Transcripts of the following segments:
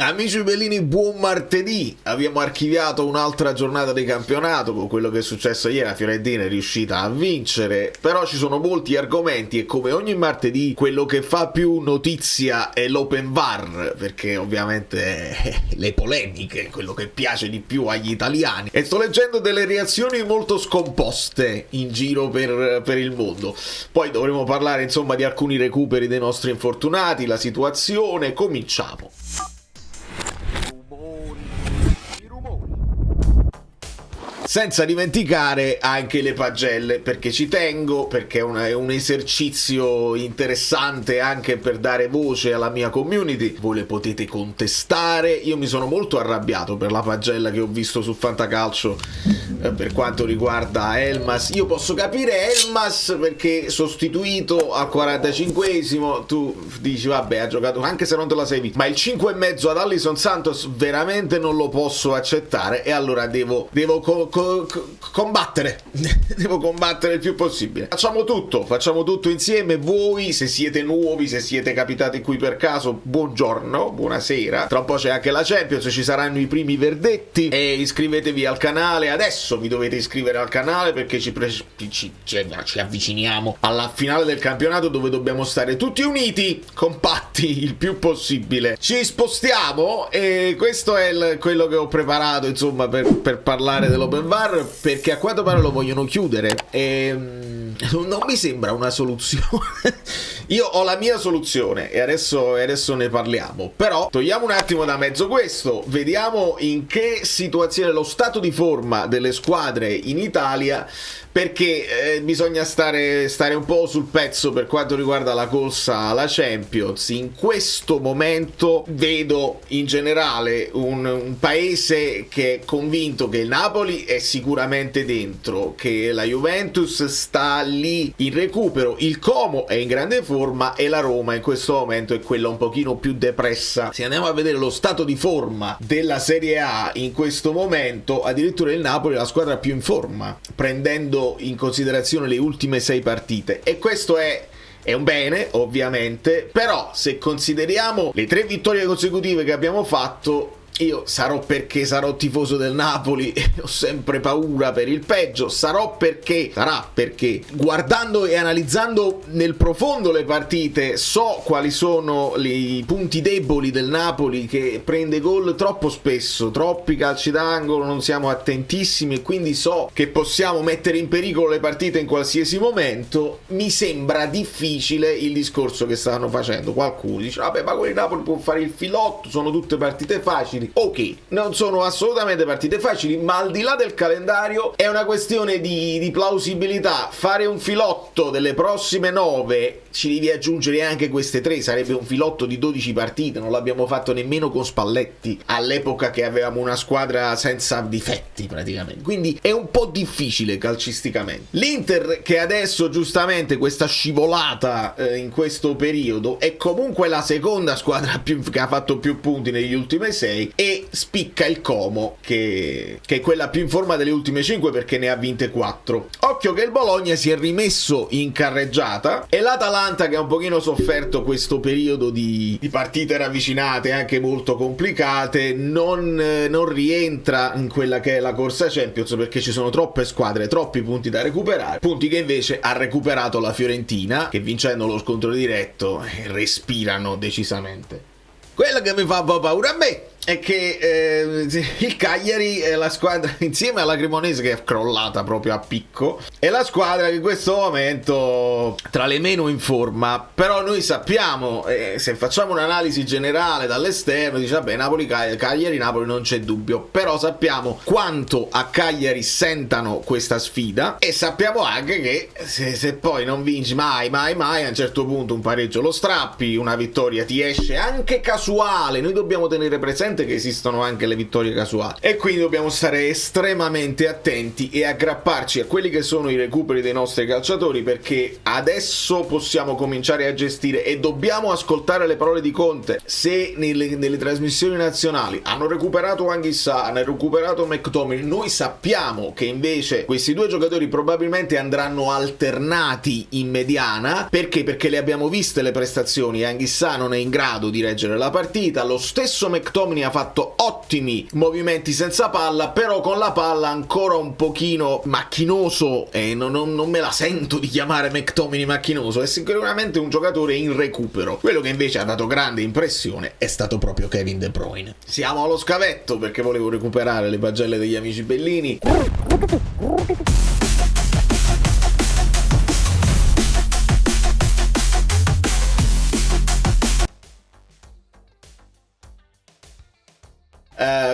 Amici bellini, buon martedì! Abbiamo archiviato un'altra giornata di campionato con quello che è successo ieri. La Fiorentina è riuscita a vincere, però ci sono molti argomenti e come ogni martedì quello che fa più notizia è l'open VAR, perché ovviamente le polemiche, quello che piace di più agli italiani. E sto leggendo delle reazioni molto scomposte in giro per il mondo. Poi dovremo parlare insomma di alcuni recuperi dei nostri infortunati, la situazione. Cominciamo. Senza dimenticare anche le pagelle, perché ci tengo, perché è un esercizio interessante anche per dare voce alla mia community. Voi le potete contestare. Io mi sono molto arrabbiato per la pagella che ho visto su Fantacalcio per quanto riguarda Elmas. Io posso capire Elmas perché sostituito al 45esimo, tu dici vabbè, ha giocato anche se non te la sei vista, ma il 5,5 ad Alisson Santos veramente non lo posso accettare, e allora devo combattere devo combattere il più possibile. Facciamo tutto insieme. Voi, se siete nuovi, se siete capitati qui per caso, buongiorno, buonasera. Tra un po' c'è anche la Champions, ci saranno i primi verdetti, e iscrivetevi al canale. Adesso vi dovete iscrivere al canale perché ci avviciniamo alla finale del campionato, dove dobbiamo stare tutti uniti, compatti il più possibile. Ci spostiamo, e questo è quello che ho preparato insomma per parlare dell'Open VAR, perché a quanto pare lo vogliono chiudere e non mi sembra una soluzione. Io ho la mia soluzione e adesso ne parliamo, però togliamo un attimo da mezzo questo, vediamo in che situazione lo stato di forma delle squadre in Italia, perché bisogna stare un po' sul pezzo per quanto riguarda la corsa alla Champions. In questo momento vedo in generale un paese che è convinto che il Napoli è sicuramente dentro, che la Juventus sta lì in recupero, il Como è in grande forma e la Roma in questo momento è quella un pochino più depressa. Se andiamo a vedere lo stato di forma della Serie A in questo momento, addirittura il Napoli è la squadra più in forma, prendendo in considerazione le ultime 6 partite, e questo è un bene ovviamente. Però se consideriamo le 3 vittorie consecutive che abbiamo fatto, io sarò tifoso del Napoli e ho sempre paura per il peggio, sarà perché guardando e analizzando nel profondo le partite so quali sono i punti deboli del Napoli, che prende gol troppo spesso, troppi calci d'angolo, non siamo attentissimi, e quindi so che possiamo mettere in pericolo le partite in qualsiasi momento. Mi sembra difficile il discorso che stanno facendo. Qualcuno dice vabbè, ma con il Napoli può fare il filotto, sono tutte partite facili. Ok, non sono assolutamente partite facili, ma al di là del calendario è una questione di plausibilità. Fare un filotto delle prossime 9, ci devi aggiungere anche queste 3, sarebbe un filotto di 12 partite. Non l'abbiamo fatto nemmeno con Spalletti all'epoca che avevamo una squadra senza difetti praticamente, quindi è un po' difficile calcisticamente. L'Inter, che adesso giustamente questa scivolata in questo periodo, è comunque la seconda squadra che ha fatto più punti negli ultimi 6, e spicca il Como che è quella più in forma delle ultime 5 perché ne ha vinte 4. Occhio che il Bologna si è rimesso in carreggiata, e l'Atalanta, che ha un pochino sofferto questo periodo di partite ravvicinate anche molto complicate, non rientra in quella che è la corsa Champions, perché ci sono troppe squadre, troppi punti da recuperare, punti che invece ha recuperato la Fiorentina, che vincendo lo scontro diretto respirano decisamente. Quello che mi fa un po' paura a me è che il Cagliari è la squadra, insieme alla Cremonese, che è crollata proprio a picco, è la squadra che in questo momento tra le meno in forma. Però noi sappiamo, se facciamo un'analisi generale dall'esterno, dice vabbè, Cagliari Napoli non c'è dubbio, però sappiamo quanto a Cagliari sentano questa sfida, e sappiamo anche che se poi non vinci mai a un certo punto un pareggio lo strappi, una vittoria ti esce anche casuale. Noi dobbiamo tenere presente sicuramente che esistono anche le vittorie casuali, e quindi dobbiamo stare estremamente attenti e aggrapparci a quelli che sono i recuperi dei nostri calciatori, perché adesso possiamo cominciare a gestire e dobbiamo ascoltare le parole di Conte. Se nelle trasmissioni nazionali hanno recuperato Anguissa, hanno recuperato McTominay, noi sappiamo che invece questi due giocatori probabilmente andranno alternati in mediana. Perché? Perché le abbiamo viste le prestazioni. Anguissa non è in grado di reggere la partita, lo stesso McTominay ha fatto ottimi movimenti senza palla, però con la palla ancora un pochino macchinoso, e non me la sento di chiamare McTominay macchinoso, è sicuramente un giocatore in recupero. Quello che invece ha dato grande impressione è stato proprio Kevin De Bruyne. Siamo allo scavetto perché volevo recuperare le pagelle degli amici Bellini.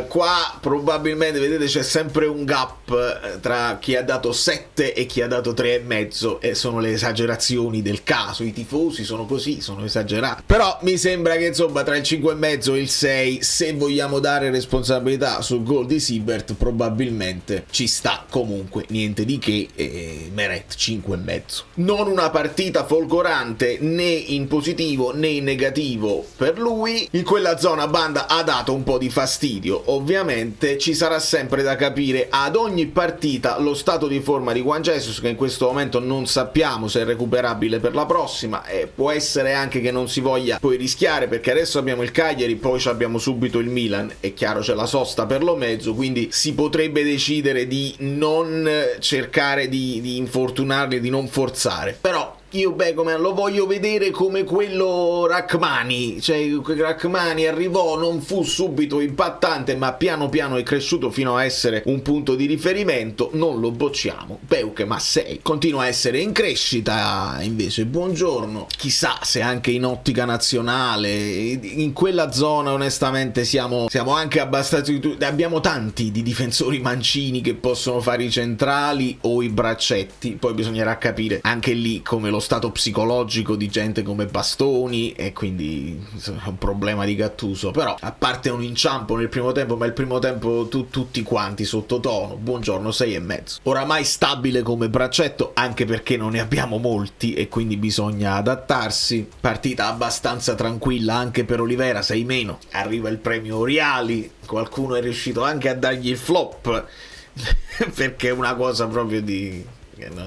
Qua probabilmente vedete c'è sempre un gap tra chi ha dato 7 e chi ha dato 3,5, e sono le esagerazioni del caso. I tifosi sono così, sono esagerati, però mi sembra che insomma tra il 5,5 e il 6, se vogliamo dare responsabilità sul gol di Siebert, probabilmente ci sta. Comunque niente di che, Meret 5,5. Non una partita folgorante né in positivo né in negativo per lui. In quella zona banda ha dato un po' di fastidio. Ovviamente ci sarà sempre da capire ad ogni partita lo stato di forma di Juan Jesus, che in questo momento non sappiamo se è recuperabile per la prossima, e può essere anche che non si voglia poi rischiare, perché adesso abbiamo il Cagliari, poi abbiamo subito il Milan, è chiaro c'è la sosta per lo mezzo, quindi si potrebbe decidere di non cercare di infortunarli, di non forzare. Però io come lo voglio vedere come quello Rachmani, cioè Rachmani arrivò, non fu subito impattante, ma piano piano è cresciuto fino a essere un punto di riferimento. Non lo bocciamo, Beuke ma 6 continua a essere in crescita. Invece Buongiorno, chissà se anche in ottica nazionale in quella zona onestamente siamo anche abbastanza, abbiamo tanti di difensori mancini che possono fare i centrali o i braccetti, poi bisognerà capire anche lì come lo stato psicologico di gente come Bastoni, e quindi è un problema di Gattuso. Però a parte un inciampo nel primo tempo, ma il primo tempo tutti quanti sottotono. Buongiorno 6,5, oramai stabile come braccetto, anche perché non ne abbiamo molti e quindi bisogna adattarsi. Partita abbastanza tranquilla anche per Olivera, 6-. Arriva il premio Oriali, qualcuno è riuscito anche a dargli il flop perché è una cosa proprio di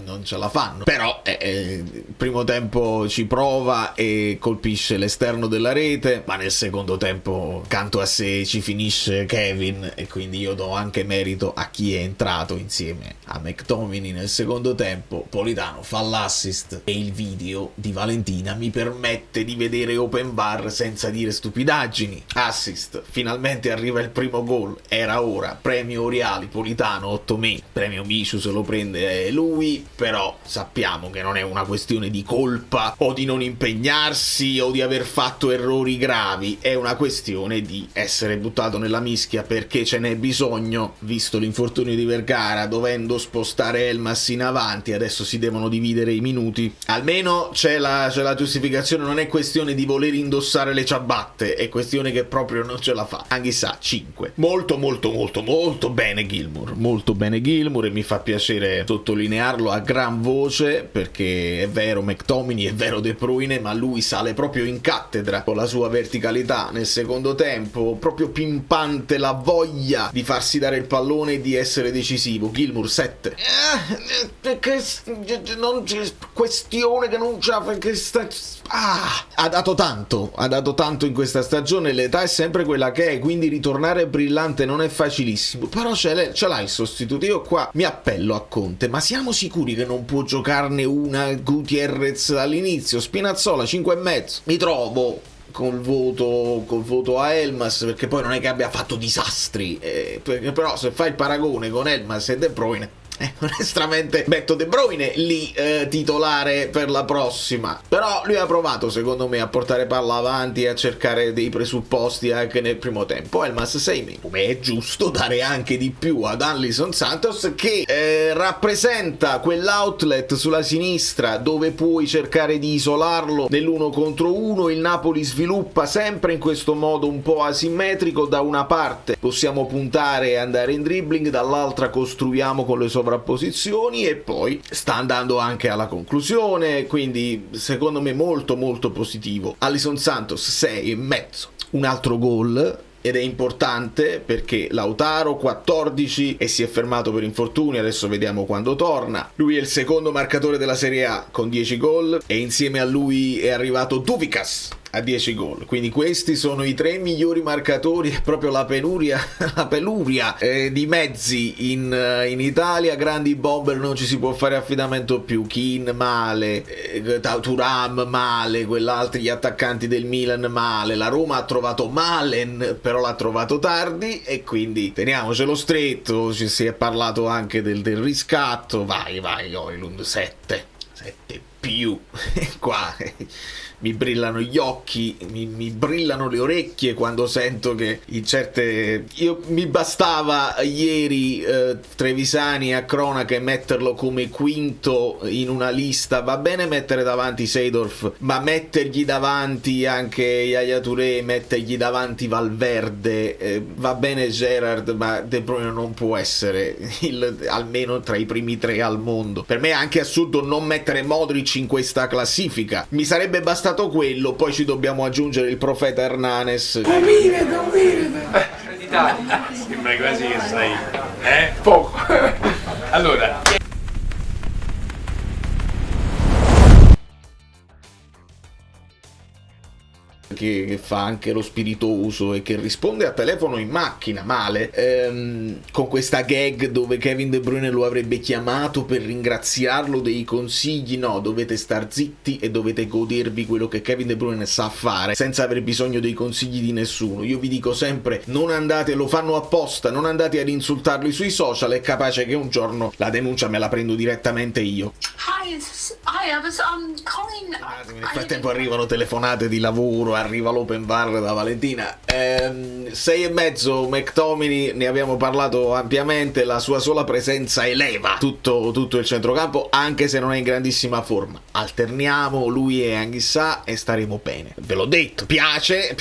non ce la fanno. Però il primo tempo ci prova e colpisce l'esterno della rete, ma nel secondo tempo canto a sé ci finisce Kevin, e quindi io do anche merito a chi è entrato insieme a McTominay nel secondo tempo. Politano fa l'assist e il video di Valentina mi permette di vedere open bar senza dire stupidaggini. Assist, finalmente arriva il primo gol, era ora. Premio Oriali, Politano 8,5. Premio Miciu se lo prende lui. Però sappiamo che non è una questione di colpa o di non impegnarsi o di aver fatto errori gravi, è una questione di essere buttato nella mischia perché ce n'è bisogno, visto l'infortunio di Vergara, dovendo spostare Elmas in avanti, adesso si devono dividere i minuti. Almeno c'è la giustificazione, non è questione di voler indossare le ciabatte, è questione che proprio non ce la fa. Anguissa 5. Molto bene Gilmour, molto bene Gilmour, e mi fa piacere sottolinearlo a gran voce, perché è vero McTominay, è vero De Bruyne, ma lui sale proprio in cattedra con la sua verticalità nel secondo tempo, proprio pimpante la voglia di farsi dare il pallone e di essere decisivo. Gilmour 7. Perché non c'è questione che non c'ha, perché ha dato tanto in questa stagione, l'età è sempre quella che è, quindi ritornare brillante non è facilissimo, però ce l'ha il sostituto. Io qua mi appello a Conte, ma siamo sicuri che non può giocarne una Gutierrez all'inizio? Spinazzola 5,5. Mi trovo col voto a Elmas, perché poi non è che abbia fatto disastri, però se fai il paragone con Elmas e De Bruyne Onestamente metto De Bruyne lì titolare per la prossima, però lui ha provato secondo me a portare palla avanti e a cercare dei presupposti anche nel primo tempo. Elmas 6, come è giusto dare anche di più ad Davinson Santos, che rappresenta quell'outlet sulla sinistra dove puoi cercare di isolarlo nell'uno contro uno. Il Napoli sviluppa sempre in questo modo un po' asimmetrico: da una parte possiamo puntare e andare in dribbling, dall'altra costruiamo con le sovrapposizioni, e poi sta andando anche alla conclusione, quindi secondo me molto molto positivo. Davinson Santos 6,5. Un altro gol, ed è importante perché Lautaro 14 e si è fermato per infortunio, adesso vediamo quando torna. Lui è il secondo marcatore della Serie A con 10 gol e insieme a lui è arrivato Douvikas a 10 gol, quindi questi sono i 3 migliori marcatori. È proprio la penuria di mezzi in Italia. Grandi bomber non ci si può fare affidamento più. Keane male, Thuram male, quell'altri gli attaccanti del Milan male. La Roma ha trovato Malen, però l'ha trovato tardi, e quindi teniamocelo stretto. Ci si è parlato anche del riscatto. Vai Højlund 7 più. Qua mi brillano gli occhi, mi brillano le orecchie quando sento che in certe... mi bastava ieri Trevisani a cronache metterlo come quinto in una lista. Va bene mettere davanti Seedorf, ma mettergli davanti anche Yaya Touré, mettergli davanti Valverde, va bene Gerrard, ma De Bruyne non può essere almeno tra i primi 3 al mondo. Per me è anche assurdo non mettere Modric in questa classifica. Mi sarebbe bastato quello, poi ci dobbiamo aggiungere il profeta Hernanes. D'Italia. Sembra quasi che sai, poco. Allora, che fa anche lo spiritoso e che risponde a telefono in macchina male, con questa gag dove Kevin De Bruyne lo avrebbe chiamato per ringraziarlo dei consigli. No, dovete star zitti e dovete godervi quello che Kevin De Bruyne sa fare senza aver bisogno dei consigli di nessuno. Io vi dico sempre, non andate, lo fanno apposta, non andate ad insultarli sui social, è capace che un giorno la denuncia me la prendo direttamente io. I was calling. Nel frattempo arrivano telefonate di lavoro, arriva l'open bar da Valentina. 6,5 McTominay, ne abbiamo parlato ampiamente, la sua sola presenza eleva tutto il centrocampo, anche se non è in grandissima forma. Alterniamo lui e Anghissà e staremo bene. Ve l'ho detto, piace,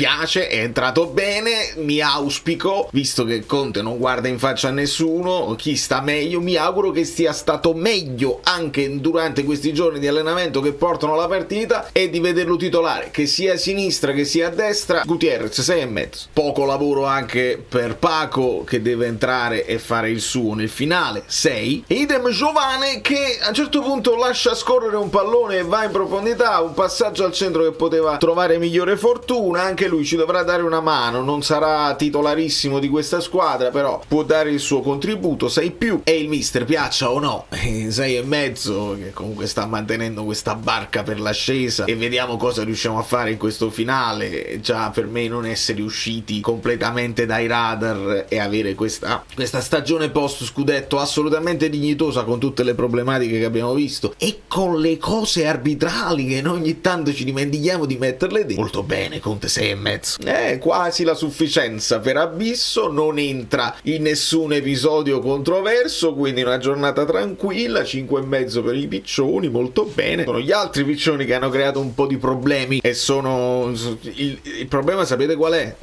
è entrato bene. Mi auspico, visto che Conte non guarda in faccia a nessuno, chi sta meglio, mi auguro che sia stato meglio anche durante questi giorni di allenamento che portano la partita, e di vederlo titolare, che sia a sinistra che sia a destra. Gutierrez 6,5. Poco lavoro anche per Paco, che deve entrare e fare il suo nel finale, 6. E idem Giovane, che a un certo punto lascia scorrere un pallone e va in profondità, un passaggio al centro che poteva trovare migliore fortuna. Anche lui ci dovrà dare una mano, non sarà titolarissimo di questa squadra, però può dare il suo contributo, 6+. E il mister, piaccia o no, 6,5, che comunque sta mantenendo questa barca per l'ascesa, e vediamo cosa riusciamo a fare in questo finale. Già per me non essere usciti completamente dai radar e avere questa stagione post scudetto assolutamente dignitosa, con tutte le problematiche che abbiamo visto e con le cose arbitrali che ogni tanto ci dimentichiamo di metterle dentro. Molto bene, Conte 6,5. È quasi la sufficienza per Abisso, non entra in nessun episodio controverso, quindi una giornata tranquilla. 5,5 per i piccioni, molto bene. Sono gli altri piccioni che hanno creato un po' di problemi, e sono il problema, sapete qual è?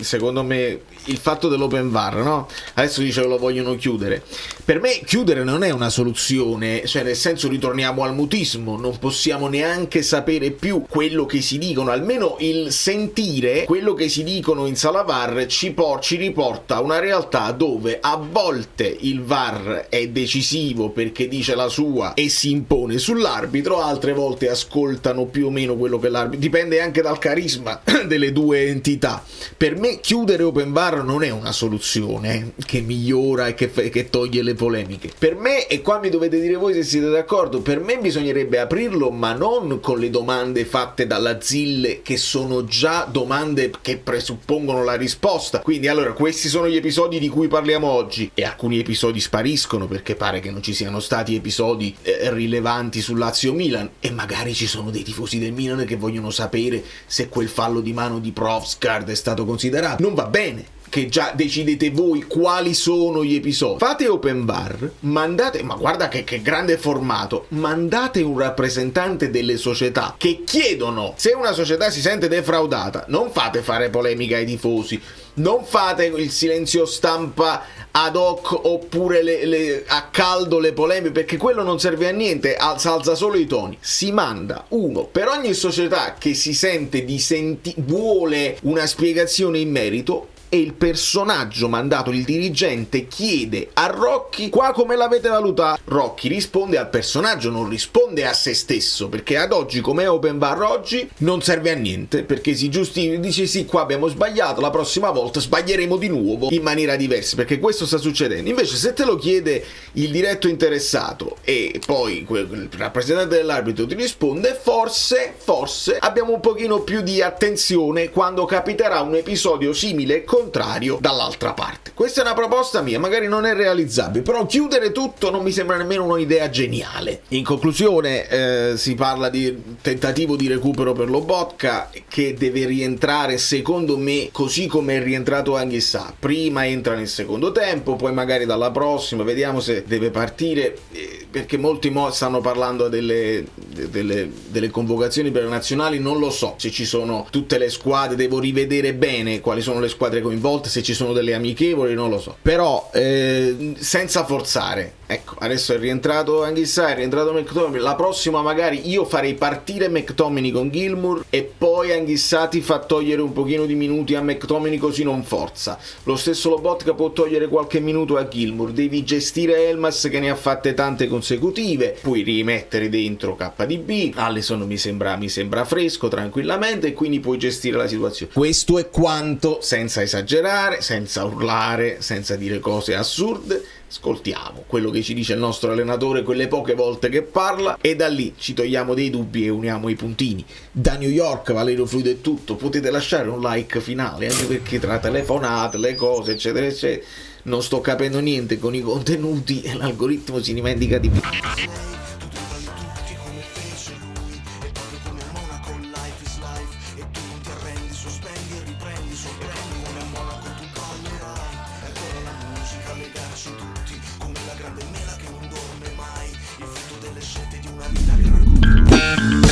Secondo me il fatto dell'open VAR, no? Adesso dice che lo vogliono chiudere. Per me chiudere non è una soluzione, cioè nel senso ritorniamo al mutismo, non possiamo neanche sapere più quello che si dicono, almeno il sentire quello che si dicono in sala VAR ci riporta a una realtà dove a volte il VAR è decisivo perché dice la sua e si impone sull'arbitro, altre volte ascoltano più o meno quello che l'arbitro, dipende anche dal carisma delle due entità. Per me chiudere open VAR non è una soluzione che migliora e che toglie le polemiche. Per me, e qua mi dovete dire voi se siete d'accordo, per me bisogna bisognerebbe aprirlo, ma non con le domande fatte dalla ZIL, che sono già domande che presuppongono la risposta. Quindi allora questi sono gli episodi di cui parliamo oggi, e alcuni episodi spariscono perché pare che non ci siano stati episodi rilevanti sul Lazio-Milan, e magari ci sono dei tifosi del Milan che vogliono sapere se quel fallo di mano di Provskard è stato considerato. Non va bene che già decidete voi quali sono gli episodi. Fate open bar, mandate, ma guarda che grande formato, mandate un rappresentante delle società che chiedono. Se una società si sente defraudata, non fate fare polemica ai tifosi, non fate il silenzio stampa ad hoc oppure a caldo le polemiche, perché quello non serve a niente, alza solo i toni. Si manda uno per ogni società che si sente vuole una spiegazione in merito, e il personaggio mandato, il dirigente, chiede a Rocchi: qua come l'avete valutato? Rocchi risponde al personaggio, non risponde a se stesso, perché ad oggi, come è open bar oggi, non serve a niente, perché si giustifica, dice sì, qua abbiamo sbagliato, la prossima volta sbaglieremo di nuovo in maniera diversa, perché questo sta succedendo. Invece se te lo chiede il diretto interessato e poi il rappresentante dell'arbitro ti risponde, forse abbiamo un pochino più di attenzione quando capiterà un episodio simile contrario dall'altra parte. Questa è una proposta mia, magari non è realizzabile, però chiudere tutto non mi sembra nemmeno un'idea geniale. In conclusione si parla di tentativo di recupero per Lobotka, che deve rientrare secondo me così come è rientrato Anghissà. Prima entra nel secondo tempo, poi magari dalla prossima vediamo se deve partire, perché molti stanno parlando delle convocazioni per le nazionali. Non lo so se ci sono tutte le squadre, devo rivedere bene quali sono le squadre coinvolte, se ci sono delle amichevoli, non lo so, però senza forzare. Ecco, adesso è rientrato Anghissà, è rientrato McTominay, la prossima magari io farei partire McTominay con Gilmour e poi Anghissà ti fa togliere un pochino di minuti a McTominay, così non forza. Lo stesso Lobotka può togliere qualche minuto a Gilmour, devi gestire Elmas che ne ha fatte tante consecutive, puoi rimettere dentro KDB, Alisson mi sembra fresco tranquillamente, e quindi puoi gestire la situazione. Questo è quanto, senza esagerare, senza urlare, senza dire cose assurde. Ascoltiamo quello che ci dice il nostro allenatore quelle poche volte che parla, e da lì ci togliamo dei dubbi e uniamo i puntini. Da New York, Valerio Fluido è tutto. Potete lasciare un like finale, anche perché tra telefonate, le cose eccetera eccetera non sto capendo niente con i contenuti e l'algoritmo si dimentica di più. Come la grande mela che non dorme mai, il frutto delle scelte di una vita che racconta.